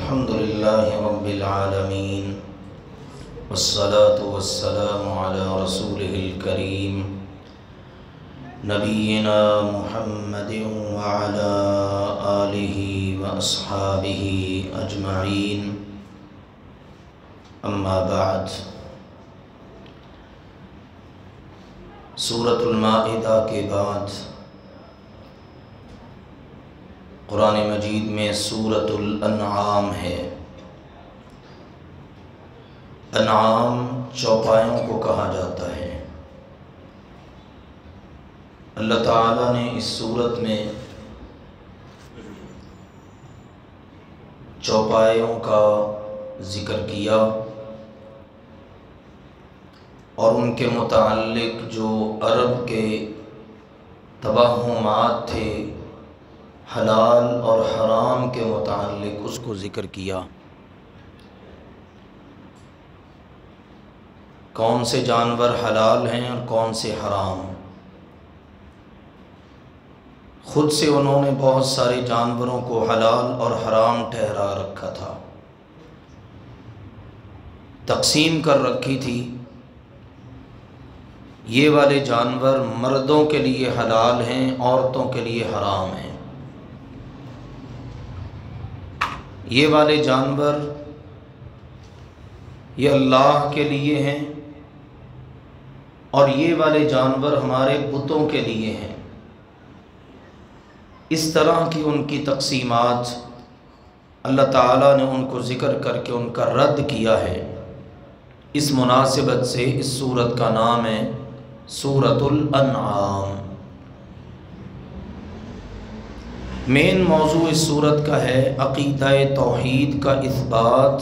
الحمد لله رب العالمين والصلاة والسلام على رسوله الكريم نبينا محمد وعلى آله وأصحابه أجمعين أما بعد سورة المائدہ کے بعد قرآن مجید میں سورۃ الانعام ہے۔ انعام چوپایوں کو کہا جاتا ہے۔ اللہ تعالیٰ نے اس سورت میں چوپایوں کا ذکر کیا اور ان کے متعلق جو عرب کے توہمات تھے حلال اور حرام کے متعلق اس کو ذکر کیا۔ کون سے جانور حلال ہیں اور کون سے حرام۔ خود سے انہوں نے بہت سارے جانوروں کو حلال اور حرام ٹھہرا رکھا تھا، تقسیم کر رکھی تھی۔ یہ والے جانور مردوں کے لیے حلال ہیں، عورتوں کے لیے حرام ہیں۔ یہ والے جانور یہ اللہ کے لیے ہیں اور یہ والے جانور ہمارے بتوں کے لیے ہیں۔ اس طرح کی ان کی تقسیمات اللہ تعالیٰ نے ان کو ذکر کر کے ان کا رد کیا ہے۔ اس مناسبت سے اس سورت کا نام ہے سورۃ الانعام۔ مین موضوع اس سورت کا ہے عقیدہ توحید کا اثبات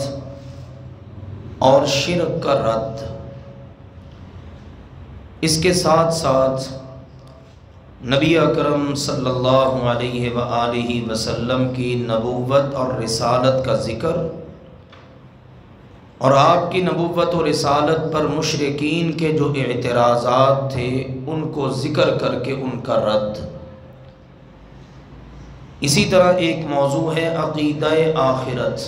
اور شرک کا رد۔ اس کے ساتھ ساتھ نبی اکرم صلی اللہ علیہ وآلہ وسلم کی نبوت اور رسالت کا ذکر اور آپ کی نبوت و رسالت پر مشرکین کے جو اعتراضات تھے ان کو ذکر کر کے ان کا رد۔ اسی طرح ایک موضوع ہے عقیدہ آخرت،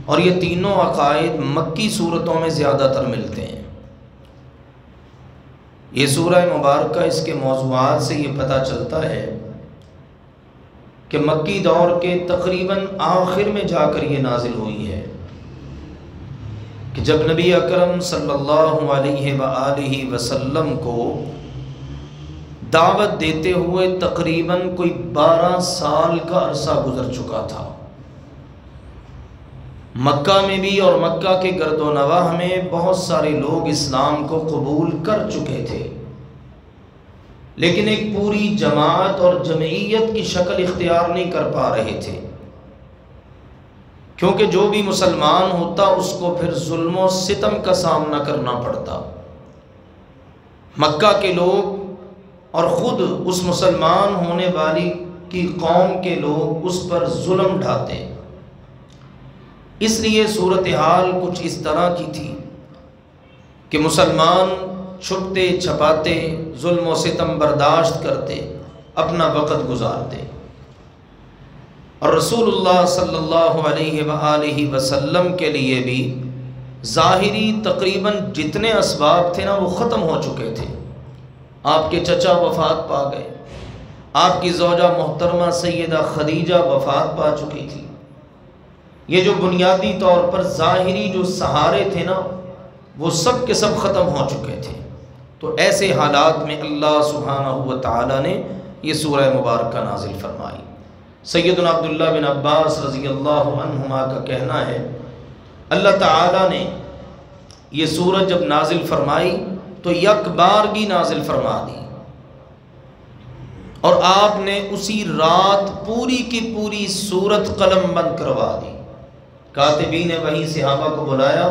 اور یہ تینوں عقائد مکی صورتوں میں زیادہ تر ملتے ہیں۔ یہ سورہ مبارکہ اس کے موضوعات سے یہ پتہ چلتا ہے کہ مکی دور کے تقریباً آخر میں جا کر یہ نازل ہوئی ہے کہ جب نبی اکرم صلی اللہ علیہ وآلہ وسلم کو دعوت دیتے ہوئے تقریباً کوئی 12 سال کا عرصہ گزر چکا تھا۔ مکہ میں بھی اور مکہ کے گرد و نواح میں بہت سارے لوگ اسلام کو قبول کر چکے تھے، لیکن ایک پوری جماعت اور جمعیت کی شکل اختیار نہیں کر پا رہے تھے، کیونکہ جو بھی مسلمان ہوتا اس کو پھر ظلم و ستم کا سامنا کرنا پڑتا۔ مکہ کے لوگ اور خود اس مسلمان ہونے والی کی قوم کے لوگ اس پر ظلم ڈھاتے۔ اس لیے صورتحال کچھ اس طرح کی تھی کہ مسلمان چھپتے چھپاتے ظلم و ستم برداشت کرتے، اپنا وقت گزارتے، اور رسول اللہ صلی اللہ علیہ وآلہ وسلم کے لیے بھی ظاہری تقریباً جتنے اسباب تھے نا وہ ختم ہو چکے تھے۔ آپ کے چچا وفات پا گئے، آپ کی زوجہ محترمہ سیدہ خدیجہ وفات پا چکی تھی۔ یہ جو بنیادی طور پر ظاہری جو سہارے تھے نا وہ سب کے سب ختم ہو چکے تھے۔ تو ایسے حالات میں اللہ سبحانہ و تعالیٰ نے یہ سورہ مبارکہ نازل فرمائی۔ سیدنا عبداللہ بن عباس رضی اللہ عنہما کا کہنا ہے اللہ تعالیٰ نے یہ سورت جب نازل فرمائی تو یک بارگی نازل فرما دی، اور آپ نے اسی رات پوری کی پوری سورت قلم بند کروا دی۔ کاتبین وحی صحابہ کو بلایا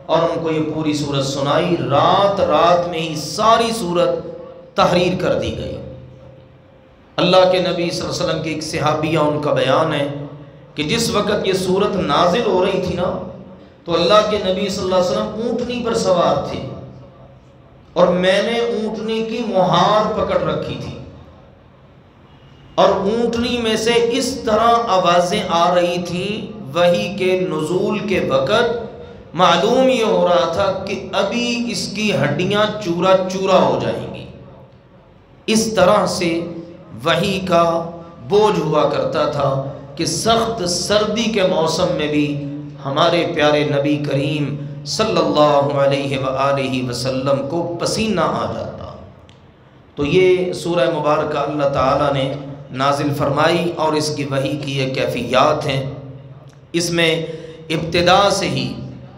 اور ان کو یہ پوری سورت سنائی۔ رات میں ہی ساری سورت تحریر کر دی گئی۔ اللہ کے نبی صلی اللہ علیہ وسلم کی ایک صحابیہ ان کا بیان ہے کہ جس وقت یہ سورت نازل ہو رہی تھی نا تو اللہ کے نبی صلی اللہ علیہ وسلم اونٹنی پر سوار تھے اور میں نے اونٹنی کی مہار پکڑ رکھی تھی۔ اور اونٹنی میں سے اس طرح آوازیں آ رہی تھیں وحی کے نزول کے وقت، معلوم یہ ہو رہا تھا کہ ابھی اس کی ہڈیاں چورا چورا ہو جائیں گی۔ اس طرح سے وحی کا بوجھ ہوا کرتا تھا کہ سخت سردی کے موسم میں بھی ہمارے پیارے نبی کریم صلی اللہ علیہ وآلہ وسلم کو پسینہ آ جاتا۔ تو یہ سورہ مبارکہ اللہ تعالیٰ نے نازل فرمائی اور اس کی وحی کی یہ کیفیات ہیں۔ اس میں ابتدا سے ہی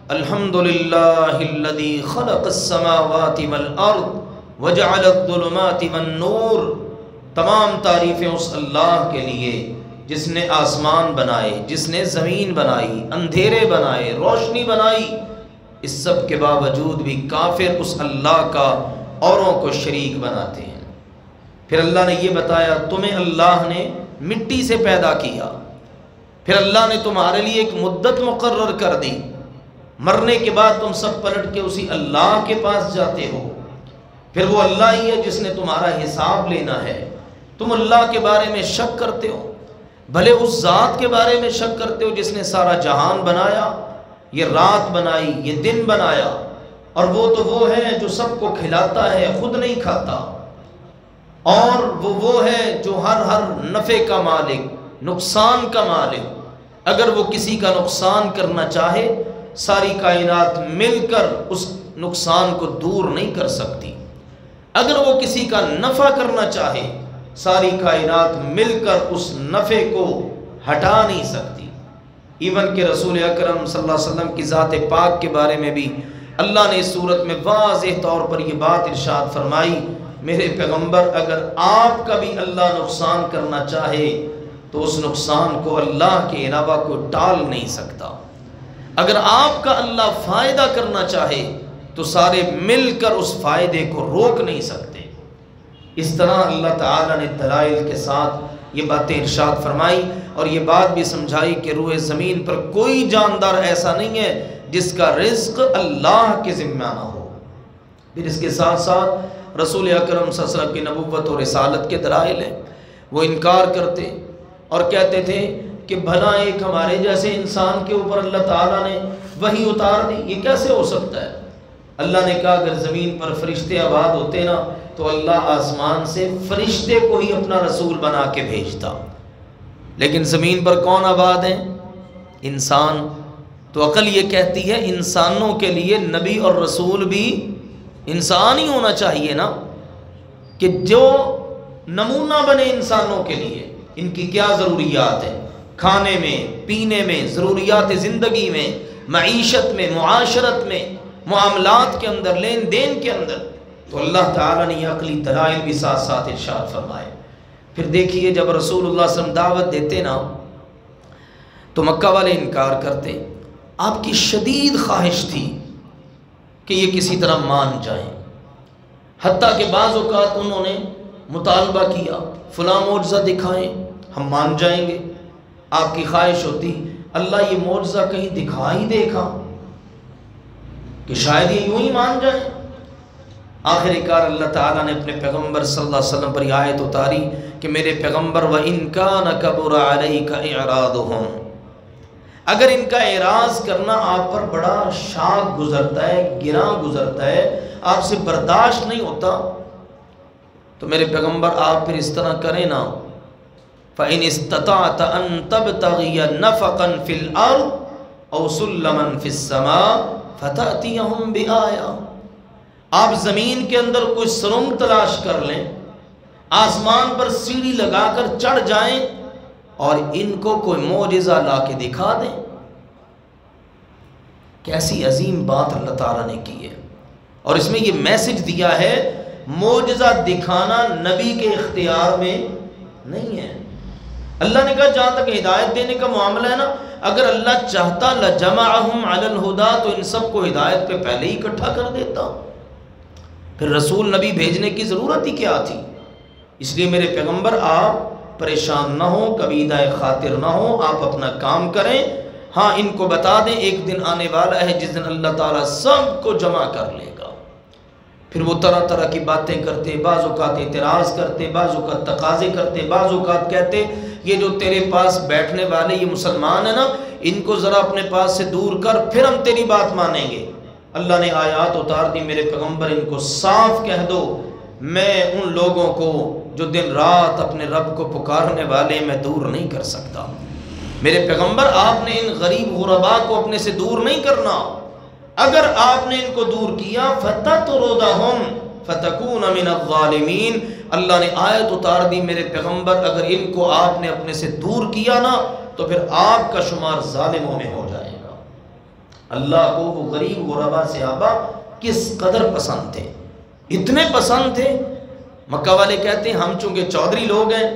الحمدللہ الذی خلق السماوات والارض وجعل الظلمات والنور، تمام تعریفیں اس اللہ کے لیے جس نے آسمان بنائے، جس نے زمین بنائی، اندھیرے بنائے، روشنی بنائی۔ اس سب کے باوجود بھی کافر اس اللہ کا اوروں کو شریک بناتے ہیں۔ پھر اللہ نے یہ بتایا تمہیں اللہ نے مٹی سے پیدا کیا، پھر اللہ نے تمہارے لیے ایک مدت مقرر کر دی، مرنے کے بعد تم سب پلٹ کے اسی اللہ کے پاس جاتے ہو، پھر وہ اللہ ہی ہے جس نے تمہارا حساب لینا ہے۔ تم اللہ کے بارے میں شک کرتے ہو، بھلے اس ذات کے بارے میں شک کرتے ہو جس نے سارا جہان بنایا، یہ رات بنائی، یہ دن بنایا، اور وہ تو وہ ہے جو سب کو کھلاتا ہے، خود نہیں کھاتا، اور وہ ہے جو ہر نفع کا مالک، نقصان کا مالک۔ اگر وہ کسی کا نقصان کرنا چاہے ساری کائنات مل کر اس نقصان کو دور نہیں کر سکتی، اگر وہ کسی کا نفع کرنا چاہے ساری کائنات مل کر اس نفع کو ہٹا نہیں سکتی۔ ایون کہ رسول اکرم صلی اللہ علیہ وسلم کی ذات پاک کے بارے میں بھی اللہ نے اس صورت میں واضح طور پر یہ بات ارشاد فرمائی، میرے پیغمبر اگر آپ کا بھی اللہ نقصان کرنا چاہے تو اس نقصان کو اللہ کے علاوہ کوئی ٹال نہیں سکتا، اگر آپ کا اللہ فائدہ کرنا چاہے تو سارے مل کر اس فائدے کو روک نہیں سکتے۔ اس طرح اللہ تعالیٰ نے دلائل کے ساتھ یہ باتیں ارشاد فرمائی اور یہ بات بھی سمجھائی کہ روح زمین پر کوئی جاندار ایسا نہیں ہے جس کا رزق اللہ کے ذمہ نہ ہو۔ پھر اس کے ساتھ ساتھ رسول اکرم صلی اللہ علیہ وسلم کی نبوت اور رسالت کے دلائل ہیں۔ وہ انکار کرتے اور کہتے تھے کہ بھلا ایک ہمارے جیسے انسان کے اوپر اللہ تعالیٰ نے وحی اتار دی، یہ کیسے ہو سکتا ہے؟ اللہ نے کہا اگر زمین پر فرشتے آباد ہوتے نا تو اللہ آسمان سے فرشتے کو ہی اپنا رسول بنا کے بھیجتا، لیکن زمین پر کون آباد ہیں؟ انسان۔ تو عقل یہ کہتی ہے انسانوں کے لیے نبی اور رسول بھی انسان ہی ہونا چاہیے نا، کہ جو نمونہ بنے انسانوں کے لیے ان کی کیا ضروریات ہیں، کھانے میں، پینے میں، ضروریات زندگی میں، معیشت میں، معاشرت میں، معاملات کے اندر، لین دین کے اندر۔ تو اللہ تعالیٰ نے یہ عقلی دلائل بھی ساتھ ساتھ ارشاد فرمائے۔ پھر دیکھیے جب رسول اللہ صلی اللہ علیہ وسلم دعوت دیتے نا تو مکہ والے انکار کرتے۔ آپ کی شدید خواہش تھی کہ یہ کسی طرح مان جائیں، حتیٰ کہ بعض اوقات انہوں نے مطالبہ کیا فلاں معجزہ دکھائیں ہم مان جائیں گے۔ آپ کی خواہش ہوتی اللہ یہ معجزہ کہیں دکھا ہی دیکھا کہ شاید یہ یوں ہی مان جائیں۔ آخر کار اللہ تعالیٰ نے اپنے پیغمبر صلی اللہ علیہ وسلم پر یہ آیت اتاری کہ میرے پیغمبر وَإِن كَانَ كَبُرَ عَلَيْكَ إِعْرَاضُهُمْ، اگر ان کا اعراض کرنا آپ پر بڑا شاق گزرتا ہے، گراں گزرتا ہے، آپ سے برداشت نہیں ہوتا، تو میرے پیغمبر آپ پھر اس طرح کریں نا فَإِنِ اسْتَطَعْتَ أَن تَبْتَغِيَ نَفَقًا فِي الْأَرْضِ أَوْ سُلَّمًا فِي السَّمَاءِ فَتَأْتِيَهُمْ بِآيَةٍ، آپ زمین کے اندر کوئی سرنگ تلاش کر لیں، آسمان پر سیڑھی لگا کر چڑھ جائیں اور ان کو کوئی معجزہ لا کے دکھا دیں۔ کیسی عظیم بات اللہ تعالیٰ نے کی ہے، اور اس میں یہ میسج دیا ہے معجزہ دکھانا نبی کے اختیار میں نہیں ہے۔ اللہ نے کہا جہاں تک ہدایت دینے کا معاملہ ہے نا، اگر اللہ چاہتا لجمعہم علی الہدی تو ان سب کو ہدایت پہ پہلے ہی اکٹھا کر دیتا، پھر رسول نبی بھیجنے کی ضرورت ہی کیا تھی؟ اس لیے میرے پیغمبر آپ پریشان نہ ہوں، کبیدہ خاطر نہ ہوں، آپ اپنا کام کریں۔ ہاں ان کو بتا دیں ایک دن آنے والا ہے جس دن اللہ تعالیٰ سب کو جمع کر لے گا، پھر وہ طرح طرح کی باتیں کرتے، بعض اوقات اعتراض کرتے، بعض اوقات تقاضے کرتے، بعض اوقات کہتے یہ جو تیرے پاس بیٹھنے والے یہ مسلمان ہیں نا، ان کو ذرا اپنے پاس سے دور کر، پھر ہم تیری بات مانیں گے۔ اللہ نے آیات اتار دی، میرے پیغمبر ان کو صاف کہہ دو میں ان لوگوں کو جو دن رات اپنے رب کو پکارنے والے میں دور نہیں کر سکتا۔ میرے پیغمبر آپ نے ان غریب غرباء کو اپنے سے دور نہیں کرنا، اگر آپ نے ان کو دور کیا فَتَطْرُدَهُمْ فَتَكُونَ مِنَ الظَّالِمِينَ، اللہ نے آیت اتار دی، میرے پیغمبر اگر ان کو آپ نے اپنے سے دور کیا نا تو پھر آپ کا شمار ظالموں میں ہو جائے گا۔ اللہ کو وہ غریب غرباء صحابہ کس قدر پسند تھے، اتنے پسند تھے، مکہ والے کہتے ہیں ہم چونکہ چودھری لوگ ہیں،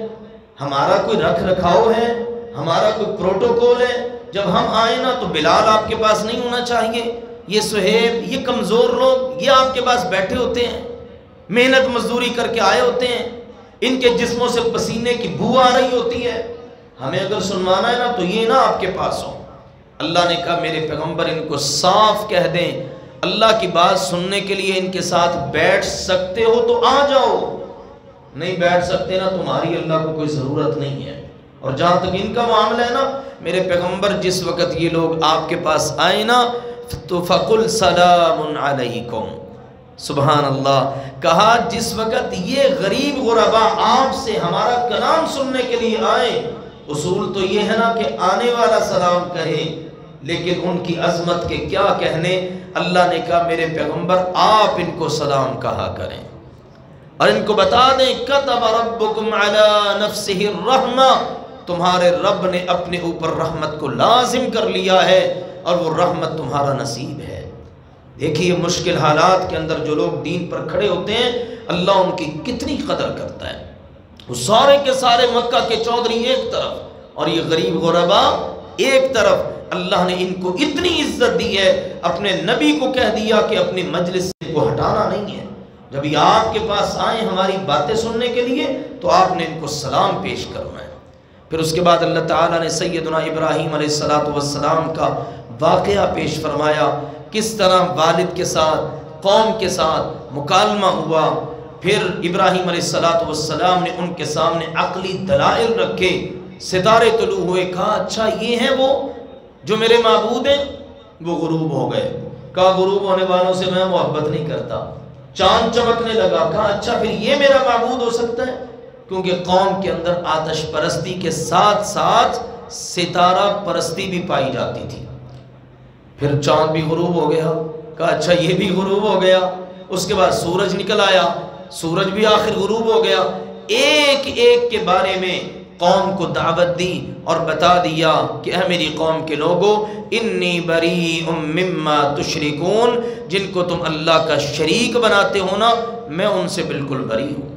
ہمارا کوئی رکھ رکھاؤ ہے، ہمارا کوئی پروٹوکول ہے، جب ہم آئیں نا تو بلال آپ کے پاس نہیں ہونا چاہیے، یہ صہیب، یہ کمزور لوگ، یہ آپ کے پاس بیٹھے ہوتے ہیں، محنت مزدوری کر کے آئے ہوتے ہیں، ان کے جسموں سے پسینے کی بو آ رہی ہوتی ہے، ہمیں اگر سنوانا ہے نا تو یہ نہ آپ کے پاس ہو۔ اللہ نے کہا میرے پیغمبر ان کو صاف کہہ دیں، اللہ کی بات سننے کے لیے ان کے ساتھ بیٹھ سکتے ہو تو آ جاؤ، نہیں بیٹھ سکتے نا تمہاری اللہ کو کوئی ضرورت نہیں ہے۔ اور جہاں تک ان کا معاملہ ہے نا، میرے پیغمبر جس وقت یہ لوگ آپ کے پاس آئے نا تو فَقُلْ سَلَامٌ عَلَيْكُمْ، سبحان اللہ، کہا جس وقت یہ غریب غرباء آپ سے ہمارا کلام سننے کے لیے آئے، اصول تو یہ ہے نا کہ آنے والا سلام کہے، لیکن ان کی عظمت کے کیا کہنے، اللہ نے کہا میرے پیغمبر آپ ان کو سلام کہا کریں اور ان کو بتا دیں كَتَبَ رَبُّكُمْ عَلَى نَفْسِهِ الرَّحْمَةِ، تمہارے رب نے اپنے اوپر رحمت کو لازم کر لیا ہے اور وہ رحمت تمہارا نصیب ہے۔ دیکھیے مشکل حالات کے اندر جو لوگ دین پر کھڑے ہوتے ہیں اللہ ان کی کتنی قدر کرتا ہے، وہ سارے کے سارے مکہ کے چودھری ایک طرف اور یہ غریب غرباء ایک طرف، اللہ نے ان کو اتنی عزت دی ہے، اپنے نبی کو کہہ دیا کہ اپنی مجلس سے کو ہٹانا نہیں ہے، جب یہ آپ کے پاس آئیں ہماری باتیں سننے کے لیے تو آپ نے ان کو سلام پیش کرنا ہے۔ پھر اس کے بعد اللہ تعالیٰ نے سیدنا ابراہیم علیہ السلام کا واقعہ پیش فرمایا، کس طرح والد کے ساتھ قوم کے ساتھ مکالمہ ہوا، پھر ابراہیم علیہ السلام نے ان کے سامنے عقلی دلائل رکھے، ستارے طلوع ہوئے، کہا اچھا یہ ہیں وہ جو میرے معبود ہیں، وہ غروب ہو گئے، کہا غروب ہونے والوں سے میں محبت نہیں کرتا، چاند چمکنے لگا، کہا اچھا پھر یہ میرا معبود ہو سکتا ہے، کیونکہ قوم کے اندر آتش پرستی کے ساتھ ساتھ ستارہ پرستی بھی پائی جاتی تھی۔ پھر چاند بھی غروب ہو گیا، کہا اچھا یہ بھی غروب ہو گیا، اس کے بعد سورج نکل آیا، سورج بھی آخر غروب ہو گیا، ایک ایک کے بارے میں قوم کو دعوت دی اور بتا دیا کہ اے میری قوم کے لوگوں انی بریء مما تشرکون، جن کو تم اللہ کا شریک بناتے ہو نا میں ان سے بالکل بری ہوں۔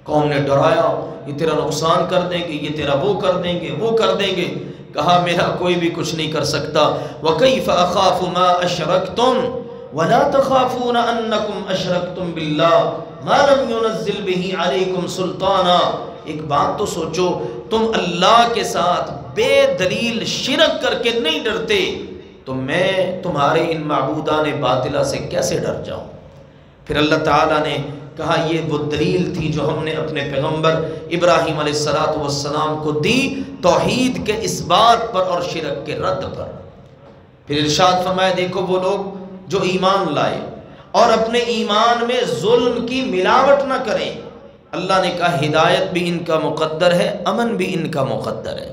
قوم نے ڈرایا یہ تیرا نقصان کر دیں گے، یہ تیرا وہ کر دیں گے، وہ کر دیں گے، کہا میرا کوئی بھی کچھ نہیں کر سکتا۔ وَكَيْفَ أَخَافُ مَا أَشْرَكْتُمْ وَلَا تَخَافُونَ أَنَّكُمْ أَشْرَكْتُمْ بِاللَّهِ مَا لَمْ يُنَزِّلْ بِهِ عَلَيْكُمْ سُلْطَانًا، ایک بات تو سوچو، تم اللہ کے ساتھ بے دلیل شرک کر کے نہیں ڈرتے تو میں تمہارے ان معبودان باطلہ سے کیسے ڈر جاؤں؟ پھر اللہ تعالیٰ نے کہا یہ وہ دلیل تھی جو ہم نے اپنے پیغمبر ابراہیم علیہ السلام کو دی، توحید کے اس بات پر اور شرک کے رد پر۔ پھر ارشاد فرمایا دیکھو وہ لوگ جو ایمان لائے اور اپنے ایمان میں ظلم کی ملاوٹ نہ کریں، اللہ نے کہا ہدایت بھی ان کا مقدر ہے، امن بھی ان کا مقدر ہے۔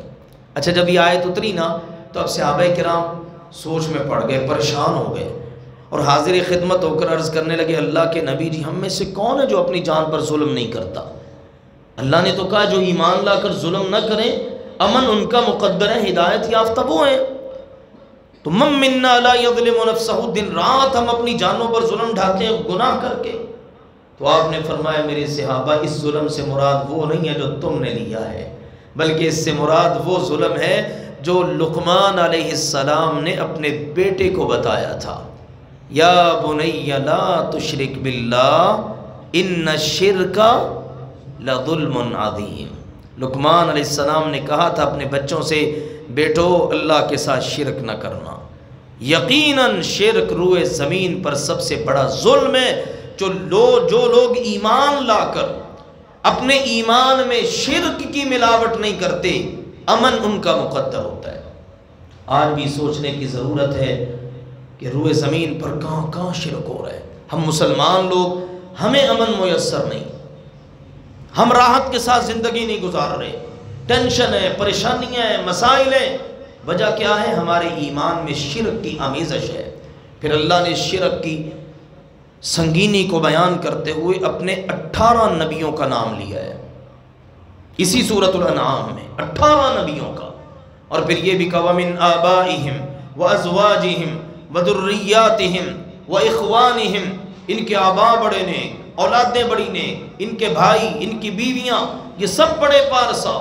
اچھا جب یہ آیت اتری نا تو اب صحابہ کرام سوچ میں پڑ گئے، پریشان ہو گئے اور حاضر خدمت ہو کر عرض کرنے لگے اللہ کے نبی جی ہم میں سے کون ہے جو اپنی جان پر ظلم نہیں کرتا؟ اللہ نے تو کہا جو ایمان لا کر ظلم نہ کریں امن ان کا مقدر ہے، ہدایت یافتہ وہ ہیں، تو من منا لا یظلم نفسہ، دن رات ہم اپنی جانوں پر ظلم ڈھاتے ہیں گناہ کر کے۔ تو آپ نے فرمایا میرے صحابہ اس ظلم سے مراد وہ نہیں ہے جو تم نے لیا ہے، بلکہ اس سے مراد وہ ظلم ہے جو لقمان علیہ السلام نے اپنے بیٹے کو بتایا تھا، یا بنی لا تشرک باللہ ان الشرک لظلم عظیم۔ لقمان علیہ السلام نے کہا تھا اپنے بچوں سے بیٹو اللہ کے ساتھ شرک نہ کرنا، یقیناً شرک روئے زمین پر سب سے بڑا ظلم ہے، جو لوگ ایمان لا کر اپنے ایمان میں شرک کی ملاوٹ نہیں کرتے، امن ان کا مقدر ہوتا ہے۔ آج بھی سوچنے کی ضرورت ہے کہ روئے زمین پر کہاں کہاں شرک ہو رہا ہے۔ ہم مسلمان لوگ، ہمیں امن میسر نہیں، ہم راحت کے ساتھ زندگی نہیں گزار رہے، ٹینشن ہے، پریشانیاں ہیں، مسائل ہیں۔ وجہ کیا ہے؟ ہمارے ایمان میں شرک کی آمیزش ہے۔ پھر اللہ نے شرک کی سنگینی کو بیان کرتے ہوئے اپنے 18 نبیوں کا نام لیا ہے اسی سورۃ الانعام میں، 18 نبیوں کا، اور پھر یہ بھی کہا وَمِنْ آبَائِهِمْ وَأَزْوَاجِهِمْ وَذُرِّيَّاتِهِمْ وَإِخْوَانِهِمْ، ان کے آبا بڑے نیک، اولادیں بڑی نیک، ان کے بھائی، ان کی بیویاں، یہ سب بڑے پارسا۔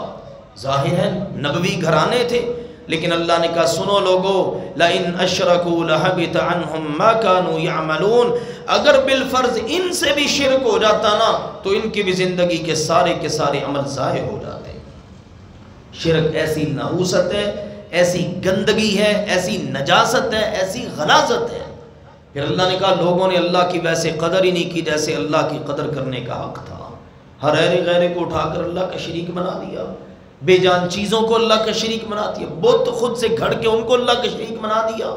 ظاہر ہے نبوی گھرانے تھے، لیکن اللہ نے کہا سنو لوگو، لَإِنْ أَشْرَكُوا لَحَبِطَ عَنْهُمْ مَا كَانُوا يَعْمَلُونَ، اگر بالفرض ان سے بھی شرک ہو جاتا نا تو ان کی بھی زندگی کے سارے عمل ضائع ہو جاتے۔ شرک ایسی نحوست ہے، ایسی گندگی ہے، ایسی نجاست ہے، ایسی غلاظت ہے۔ پھر اللہ نے کہا لوگوں نے اللہ کی ویسے قدر ہی نہیں کی جیسے اللہ کی قدر کرنے کا حق تھا۔ ہر غیر کو اٹھا کر اللہ کا شریک بنا دیا، بے جان چیزوں کو اللہ کا شریک بنا دیا، بت خود سے گھڑ کے ان کو اللہ کا شریک بنا دیا۔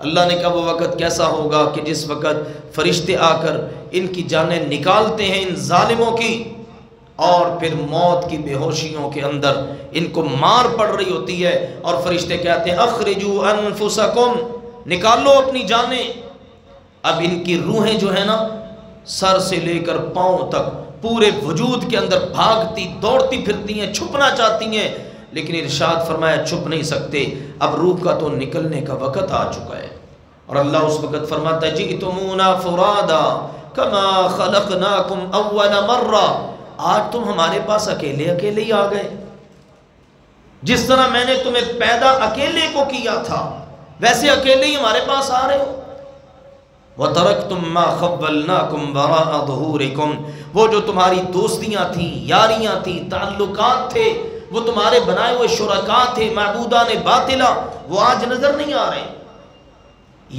اللہ نے کہا وہ وقت کیسا ہوگا کہ جس وقت فرشتے آ کر ان کی جانیں نکالتے ہیں ان ظالموں کی، اور پھر موت کی بے ہوشیوں کے اندر ان کو مار پڑ رہی ہوتی ہے، اور فرشتے کہتے ہیں اخرجوا انفسکم، نکالو اپنی جانیں۔ اب ان کی روحیں جو ہے نا سر سے لے کر پاؤں تک پورے وجود کے اندر بھاگتی دوڑتی پھرتی ہیں، چھپنا چاہتی ہیں، لیکن ارشاد فرمایا چھپ نہیں سکتے، اب روح کا تو نکلنے کا وقت آ چکا ہے۔ اور اللہ اس وقت فرماتا ہے جئتمونا فرادا کما خلقناکم اول مرہ، آج تم ہمارے پاس اکیلے ہی آ گئے، جس طرح میں نے تمہیں پیدا اکیلے کو کیا تھا ویسے اکیلے ہی ہمارے پاس آ رہے ہو۔ وَتَرَكْتُمْ مَا خَوَّلْنَاكُمْ وَرَاءَ ظُهُورِكُمْ، وہ جو تمہاری دوستیاں تھیں، یاریاں تھیں، تعلقات تھے، وہ تمہارے بنائے ہوئے شرکاء تھے، معبودان باطلہ، وہ آج نظر نہیں آ رہے۔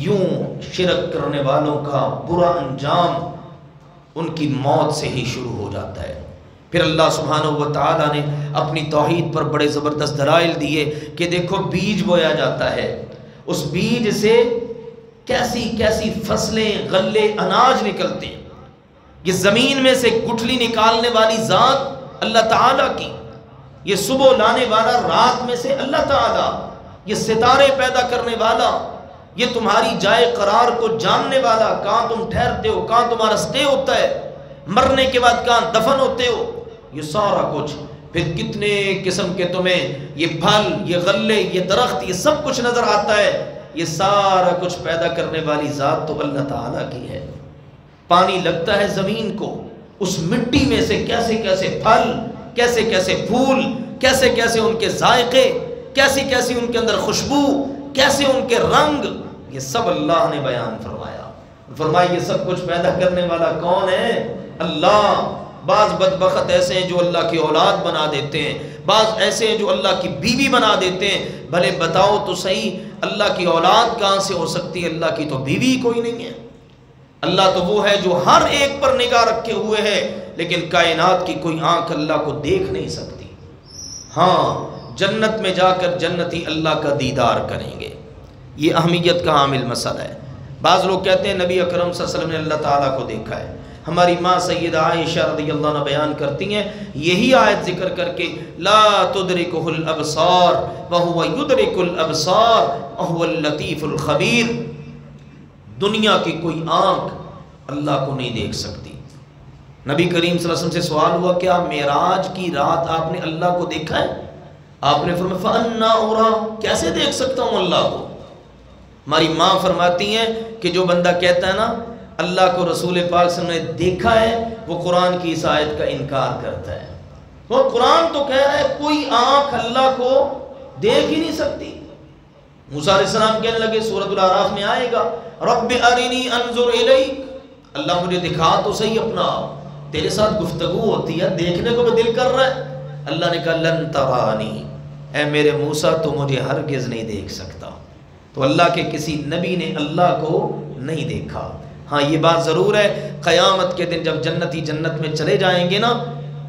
یوں شرک کرنے والوں کا برا انجام ان کی موت سے ہی شروع ہو جاتا ہے۔ پھر اللہ سبحانہ و تعالیٰ نے اپنی توحید پر بڑے زبردست دلائل دیے کہ دیکھو بیج بویا جاتا ہے، اس بیج سے کیسی کیسی فصلیں، غلے، اناج نکلتے ہیں۔ یہ زمین میں سے گٹھلی نکالنے والی ذات اللہ تعالیٰ کی، یہ صبح لانے والا رات میں سے اللہ تعالیٰ، یہ ستارے پیدا کرنے والا، یہ تمہاری جائے قرار کو جاننے والا، کہاں تم ٹھہرتے ہو، کہاں تمہارا سٹے ہوتا ہے، مرنے کے بعد کہاں دفن ہوتے ہو، یہ سارا کچھ، پھر کتنے قسم کے تمہیں یہ پھل، یہ غلے، یہ درخت، یہ سب کچھ نظر آتا ہے، یہ سارا کچھ پیدا کرنے والی ذات تو اللہ تعالیٰ کی ہے۔ پانی لگتا ہے زمین کو، اس مٹی میں سے کیسے کیسے پھل، کیسے کیسے پھول، کیسے کیسے ان کے ذائقے، کیسی کیسی ان کے اندر خوشبو، کیسے ان کے رنگ، یہ سب اللہ نے بیان فرمایا۔ فرمایا یہ سب کچھ پیدا کرنے والا کون ہے؟ اللہ۔ بعض بدبخت ایسے ہیں جو اللہ کی اولاد بنا دیتے ہیں، بعض ایسے ہیں جو اللہ کی بیوی بنا دیتے ہیں۔ بھلے بتاؤ تو صحیح، اللہ کی اولاد کہاں سے ہو سکتی ہے؟ اللہ کی تو بیوی کوئی نہیں ہے۔ اللہ تو وہ ہے جو ہر ایک پر نگاہ رکھے ہوئے ہے، لیکن کائنات کی کوئی آنکھ اللہ کو دیکھ نہیں سکتی۔ ہاں، جنت میں جا کر جنتی اللہ کا دیدار کریں گے، یہ اہمیت کا حامل مسئلہ ہے۔ بعض لوگ کہتے ہیں نبی اکرم صلی اللہ علیہ وسلم نے اللہ تعالیٰ کو دیکھا ہے۔ ہماری ماں سیدہ عائشہ رضی اللہ عنہ بیان کرتی ہیں، یہی آیت ذکر کر کے لا تدرکہ الابصار وہو یدرک الابصار وہو اللطیف الخبیر، دنیا کی کوئی آنکھ اللہ کو نہیں دیکھ سکتی۔ نبی کریم صلی اللہ علیہ وسلم سے سوال ہوا کیا معراج کی رات آپ نے اللہ کو دیکھا ہے؟ آپ نے فرمایا فَأَنَّا أُرَىٰ، کیسے دیکھ سکتا ہوں اللہ کو؟ ہماری ماں فرماتی ہیں کہ جو بندہ کہتا ہے نا اللہ کو رسول پاک صلی اللہ علیہ وسلم نے دیکھا ہے، وہ قرآن کی اس آیت کا انکار کرتا ہے۔ وہ قرآن تو کہہ رہا ہے کوئی آنکھ اللہ کو دیکھ ہی نہیں سکتی۔ موسیٰ علیہ السلام کہنے لگے، سورۃ الاعراف میں آئے گا، رب ارنی انظر الیک، اللہ مجھے دکھا تو صحیح اپنا، تیرے ساتھ گفتگو ہوتی ہے، دیکھنے کو بھی دل کر رہا ہے۔ اللہ نے کہا لن ترانی، اے میرے موسیٰ تو مجھے ہرگز نہیں دیکھ سکتا۔ تو اللہ کے کسی نبی نے اللہ کو نہیں دیکھا۔ ہاں یہ بات ضرور ہے، قیامت کے دن جب جنتی جنت میں چلے جائیں گے نا،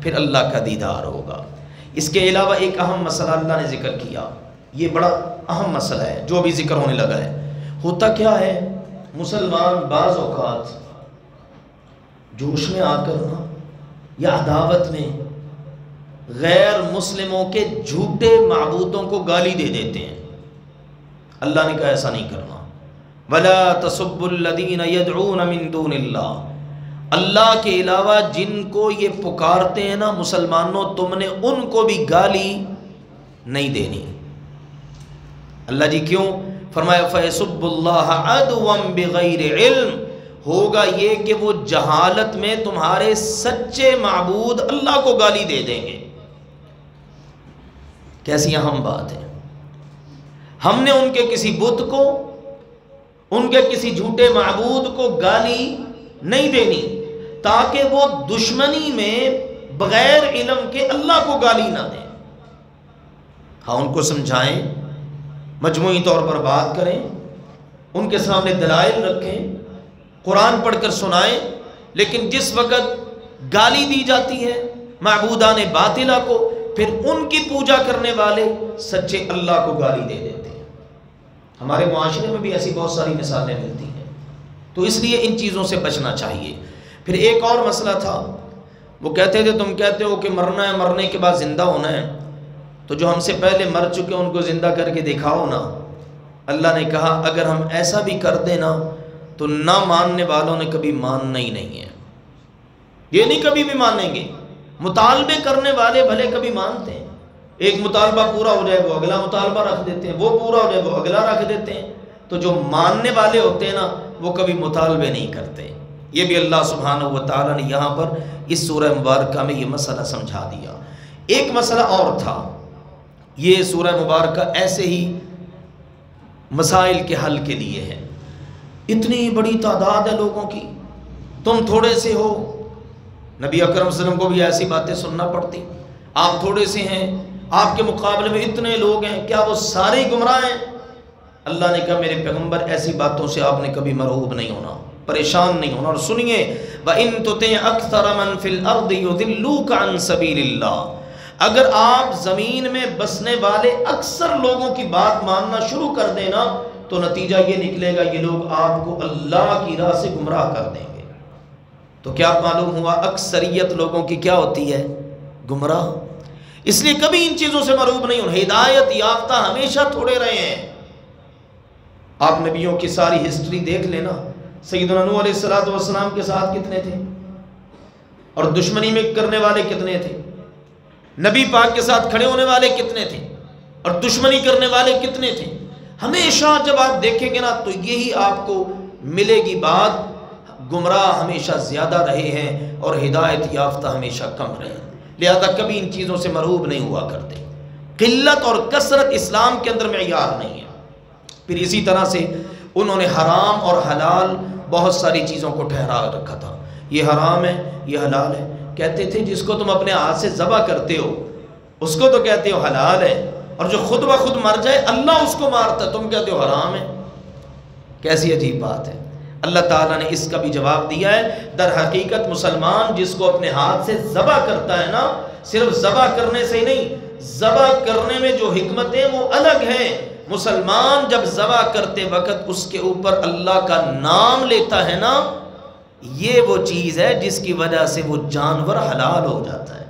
پھر اللہ کا دیدار ہوگا۔ اس کے علاوہ ایک اہم مسئلہ اللہ نے ذکر کیا، یہ بڑا اہم مسئلہ ہے جو ابھی ذکر ہونے لگا ہے۔ ہوتا کیا ہے، مسلمان بعض اوقات جوش میں آ کر نا یا عداوت میں غیر مسلموں کے جھوٹے معبودوں کو گالی دے دیتے ہیں۔ اللہ نے کہا ایسا نہیں کرنا، وَلَا تَسُبُّوا الَّذِينَ يَدْعُونَ مِن دُونِ اللَّهِ، اللہ کے علاوہ جن کو یہ پکارتے ہیں نا مسلمانوں، تم نے ان کو بھی گالی نہیں دینی۔ اللہ جی کیوں؟ فرمایا فَيَسُبُّ اللَّهَ عَدْوًا بِغَيْرِ عِلْمٍ، ہوگا یہ کہ وہ جہالت میں تمہارے سچے معبود اللہ کو گالی دے دیں گے۔ کیسی اہم بات ہے، ہم نے ان کے کسی بت کو، ان کے کسی جھوٹے معبود کو گالی نہیں دینی تاکہ وہ دشمنی میں بغیر علم کے اللہ کو گالی نہ دیں۔ ہاں ان کو سمجھائیں، مجموعی طور پر بات کریں، ان کے سامنے دلائل رکھیں، قرآن پڑھ کر سنائیں، لیکن جس وقت گالی دی جاتی ہے معبودان باطلہ کو، پھر ان کی پوجا کرنے والے سچے اللہ کو گالی دے دیتے ہیں۔ ہمارے معاشرے میں بھی ایسی بہت ساری مثالیں ملتی ہیں، تو اس لیے ان چیزوں سے بچنا چاہیے۔ پھر ایک اور مسئلہ تھا، وہ کہتے تھے تم کہتے ہو کہ مرنا ہے، مرنے کے بعد زندہ ہونا ہے، تو جو ہم سے پہلے مر چکے ان کو زندہ کر کے دکھاؤ نا۔ اللہ نے کہا اگر ہم ایسا بھی کر دیں نا تو نہ ماننے والوں نے کبھی ماننا ہی نہیں ہے، یہ نہیں کبھی بھی مانیں گے۔ مطالبے کرنے والے بھلے کبھی مانتے ہیں، ایک مطالبہ پورا ہو جائے وہ اگلا مطالبہ رکھ دیتے ہیں، وہ پورا ہو جائے وہ اگلا رکھ دیتے ہیں، تو جو ماننے والے ہوتے ہیں نا وہ کبھی مطالبے نہیں کرتے۔ یہ بھی اللہ سبحانہ و تعالیٰ نے یہاں پر اس سورہ مبارکہ میں یہ مسئلہ سمجھا دیا۔ ایک مسئلہ اور تھا، یہ سورہ مبارکہ ایسے ہی مسائل کے حل کے لیے ہے۔ اتنی بڑی تعداد ہے لوگوں کی، تم تھوڑے سے ہو، نبی اکرم صلی اللہ علیہ وسلم کو بھی ایسی باتیں سننا پڑتی، آپ تھوڑے سے ہیں، آپ کے مقابلے میں اتنے لوگ ہیں، کیا وہ سارے گمراہ ہیں؟ اللہ نے کہا میرے پیغمبر ایسی باتوں سے آپ نے کبھی مرعوب نہیں ہونا، پریشان نہیں ہونا۔ اور سنیے وَإِن تُطِعْ أَكْثَرَ مَن فِي الْأَرْضِ يُضِلُّوكَ عَن سَبِيلِ اللَّهِ، اگر آپ زمین میں بسنے والے اکثر لوگوں کی بات ماننا شروع کر دینا تو نتیجہ یہ نکلے گا یہ لوگ آپ کو اللہ کی راہ سے گمراہ کر دیں گے۔ تو کیا معلوم ہوا اکثریت لوگوں کی کیا ہوتی ہے؟ گمراہ۔ اس لیے کبھی ان چیزوں سے مرعوب نہیں ہونا، ہدایت یافتہ ہمیشہ تھوڑے رہے ہیں۔ آپ نبیوں کی ساری ہسٹری دیکھ لینا، سیدنا نوح علیہ السلام کے ساتھ کتنے تھے اور دشمنی میں کرنے والے کتنے تھے، نبی پاک کے ساتھ کھڑے ہونے والے کتنے تھے اور دشمنی کرنے والے کتنے تھے۔ ہمیشہ جب آپ دیکھیں گے نا تو یہی آپ کو ملے گی بات، گمراہ ہمیشہ زیادہ رہے ہیں اور ہدایت یافتہ ہمیشہ کم رہے ہیں۔ لہذا کبھی ان چیزوں سے مرعوب نہیں ہوا کرتے۔ قلت اور کثرت اسلام کے اندر معیار نہیں ہے۔ پھر اسی طرح سے انہوں نے حرام اور حلال بہت ساری چیزوں کو ٹھہرا رکھا تھا، یہ حرام ہے یہ حلال ہے۔ کہتے تھے جس کو تم اپنے ہاتھ سے ذبح کرتے ہو اس کو تو کہتے ہو حلال ہے، اور جو خود بخود مر جائے اللہ اس کو مارتا ہے تم کہتے ہو حرام ہے۔ کیسی عجیب بات ہے۔ اللہ تعالیٰ نے اس کا بھی جواب دیا ہے، در حقیقت مسلمان جس کو اپنے ہاتھ سے ذبح کرتا ہے نا، صرف ذبح کرنے سے ہی نہیں، ذبح کرنے میں جو حکمتیں وہ الگ ہیں۔ مسلمان جب ذبح کرتے وقت اس کے اوپر اللہ کا نام لیتا ہے نا، یہ وہ چیز ہے جس کی وجہ سے وہ جانور حلال ہو جاتا ہے۔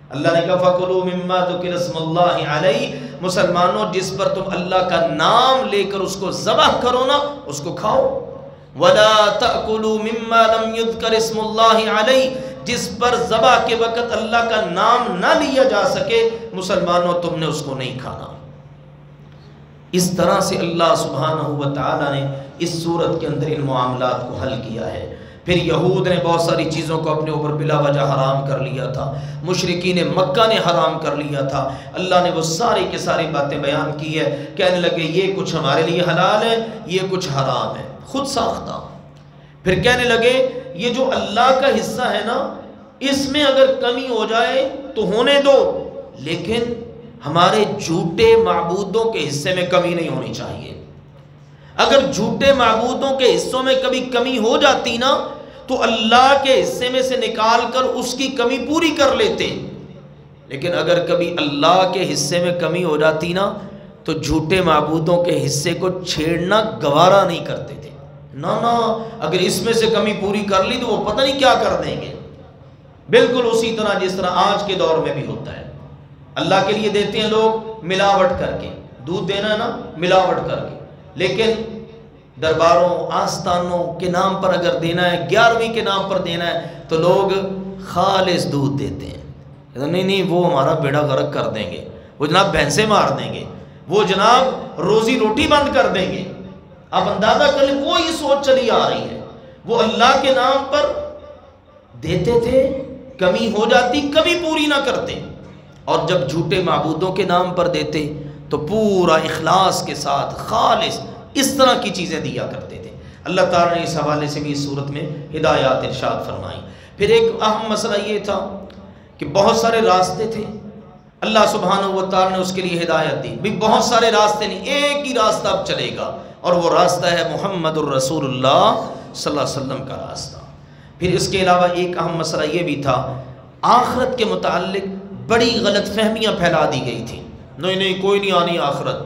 اللہ نے کہا فَكُلُوا مِمَّا ذُكِرَ اسْمُ اللَّهِ عَلَيْهِ، مسلمانوں جس پر تم اللہ کا نام لے کر اس کو ذبح کرو نا اس کو کھاؤ۔ وَلَا تَأْكُلُوا مِمَّا لَمْ يُذْكَرِ اسْمُ اللَّهِ عَلَيْهِ، جس پر ذبح کے وقت اللہ کا نام نہ لیا جا سکے مسلمانوں تم نے اس کو نہیں کھانا۔ اس طرح سے اللہ سبحانہ و تعالیٰ نے اس صورت کے اندر ان معاملات کو حل کیا ہے۔ پھر یہود نے بہت ساری چیزوں کو اپنے اوپر بلا وجہ حرام کر لیا تھا، مشرکین مکہ نے حرام کر لیا تھا، اللہ نے وہ ساری کی ساری باتیں بیان کی ہے، کہنے لگے یہ کچھ ہمارے لیے حلال ہے یہ کچھ حرام ہے، خود ساختہ۔ پھر کہنے لگے یہ جو اللہ کا حصہ ہے نا اس میں اگر کمی ہو جائے تو ہونے دو، لیکن ہمارے جھوٹے معبودوں کے حصے میں کمی نہیں ہونی چاہیے۔ اگر جھوٹے معبودوں کے حصوں میں کبھی کمی ہو جاتی نا تو اللہ کے حصے میں سے نکال کر اس کی کمی پوری کر لیتے، لیکن اگر کبھی اللہ کے حصے میں کمی ہو جاتی نا تو جھوٹے معبودوں کے حصے کو چھیڑنا گوارا نہیں کرتے تھے۔ نا اگر اس میں سے کمی پوری کر لی تو وہ پتہ نہیں کیا کر دیں گے۔ بالکل اسی طرح جس طرح آج کے دور میں بھی ہوتا ہے، اللہ کے لیے دیتے ہیں لوگ ملاوٹ کر کے، دودھ دینا ہے نا ملاوٹ کر کے، لیکن درباروں آستانوں کے نام پر اگر دینا ہے، 11ویں کے نام پر دینا ہے تو لوگ خالص دودھ دیتے ہیں۔ نہیں وہ ہمارا بیڑا غرق کر دیں گے، وہ جناب بھینسیں مار دیں گے، وہ جناب روزی روٹی بند کر دیں گے۔ آپ اندازہ کر لیں وہ یہ سوچ چلی آ رہی ہے۔ وہ اللہ کے نام پر دیتے تھے، کمی ہو جاتی کبھی پوری نہ کرتے، اور جب جھوٹے معبودوں کے نام پر دیتے تو پورا اخلاص کے ساتھ خالص اس طرح کی چیزیں دیا کرتے تھے۔ اللہ تعالیٰ نے اس حوالے سے بھی اس صورت میں ہدایات ارشاد فرمائی۔ پھر ایک اہم مسئلہ یہ تھا کہ بہت سارے راستے تھے، اللہ سبحانہ و تعالیٰ نے اس کے لیے ہدایت دی، بھی بہت سارے راستے نہیں، ایک ہی راستہ اب چلے گا، اور وہ راستہ ہے محمد الرسول اللہ صلی اللہ علیہ وسلم کا راستہ۔ پھر اس کے علاوہ ایک اہم مسئلہ یہ بھی تھا، آخرت کے متعلق بڑی غلط فہمیاں پھیلا دی گئی تھیں۔ نہیں کوئی نہیں آنی آخرت۔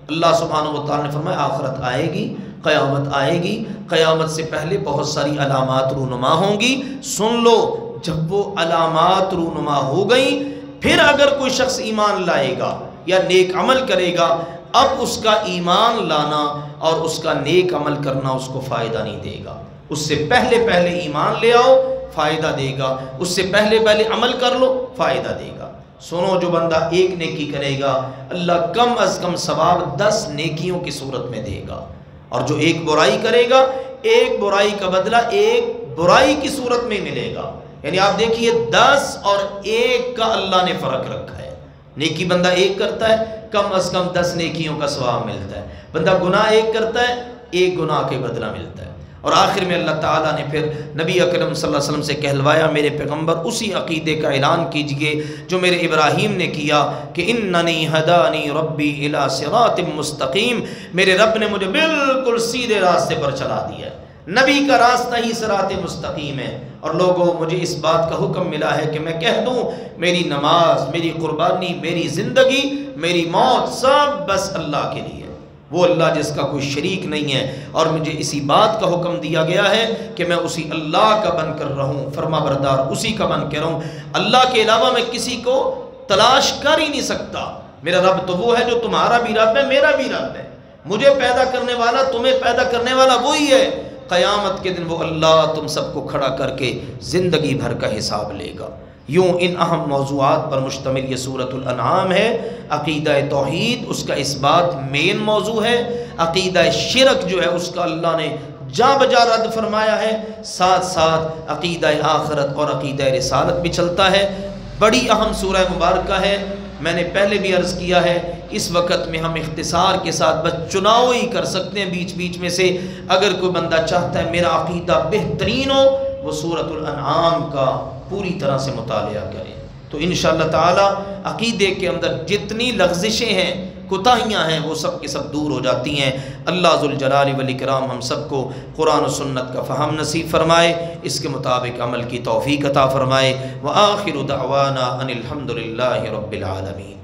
اللہ سبحانہ و تعالیٰ نے فرمایا آخرت آئے گی، قیامت آئے گی، قیامت سے پہلے بہت ساری علامات رونما ہوں گی، سن لو۔ جب وہ علامات رونما ہو گئیں پھر اگر کوئی شخص ایمان لائے گا یا نیک عمل کرے گا، اب اس کا ایمان لانا اور اس کا نیک عمل کرنا اس کو فائدہ نہیں دے گا۔ اس سے پہلے ایمان لے آؤ، فائدہ دے گا، اس سے پہلے عمل کر لو، فائدہ دے گا۔ سنو، جو بندہ ایک نیکی کرے گا اللہ کم از کم ثواب 10 نیکیوں کی صورت میں دے گا، اور جو ایک برائی کرے گا ایک برائی کا بدلہ ایک برائی کی صورت میں ملے گا۔ یعنی آپ دیکھیے 10 اور 1 کا اللہ نے فرق رکھا ہے۔ نیکی بندہ ایک کرتا ہے کم از کم 10 نیکیوں کا ثواب ملتا ہے، بندہ گناہ ایک کرتا ہے 1 گناہ کے بدلہ ملتا ہے۔ اور آخر میں اللہ تعالیٰ نے پھر نبی اکرم صلی اللہ علیہ وسلم سے کہلوایا، میرے پیغمبر اسی عقیدے کا اعلان کیجئے جو میرے ابراہیم نے کیا کہ اننی ہدانی ربی الی صراط مستقیم، میرے رب نے مجھے بالکل سیدھے راستے پر چلا دیا ہے۔ نبی کا راستہ ہی صراط مستقیم ہے، اور لوگوں مجھے اس بات کا حکم ملا ہے کہ میں کہہ دوں میری نماز، میری قربانی، میری زندگی، میری موت سب بس اللہ کے لیے، وہ اللہ جس کا کوئی شریک نہیں ہے، اور مجھے اسی بات کا حکم دیا گیا ہے کہ میں اسی اللہ کا بن کر رہوں، فرما بردار اسی کا بن کے رہوں۔ اللہ کے علاوہ میں کسی کو تلاش کر ہی نہیں سکتا۔ میرا رب تو وہ ہے جو تمہارا بھی رب ہے، میرا بھی رب ہے، مجھے پیدا کرنے والا تمہیں پیدا کرنے والا وہی ہے۔ قیامت کے دن وہ اللہ تم سب کو کھڑا کر کے زندگی بھر کا حساب لے گا۔ یوں ان اہم موضوعات پر مشتمل یہ سورۃ الانعام ہے۔ عقیدہ توحید اس کا اس بات مین موضوع ہے، عقیدہ شرک جو ہے اس کا اللہ نے جا بجا رد فرمایا ہے، ساتھ ساتھ عقیدہ آخرت اور عقیدہ رسالت بھی چلتا ہے۔ بڑی اہم سورہ مبارکہ ہے، میں نے پہلے بھی عرض کیا ہے، اس وقت میں ہم اختصار کے ساتھ بس چناؤ ہی کر سکتے ہیں بیچ بیچ میں سے۔ اگر کوئی بندہ چاہتا ہے میرا عقیدہ بہترین ہو، وہ سورۃ الانعام کا پوری طرح سے مطالعہ کرے، تو انشاءاللہ تعالی عقیدے کے اندر جتنی لغزشیں ہیں، کوتاہیاں ہیں، وہ سب کے سب دور ہو جاتی ہیں۔ اللہ ذوالجلال والاکرام ہم سب کو قرآن و سنت کا فہم نصیب فرمائے، اس کے مطابق عمل کی توفیق عطا فرمائے۔ وآخر دعوانا ان الحمد للہ رب العالمین۔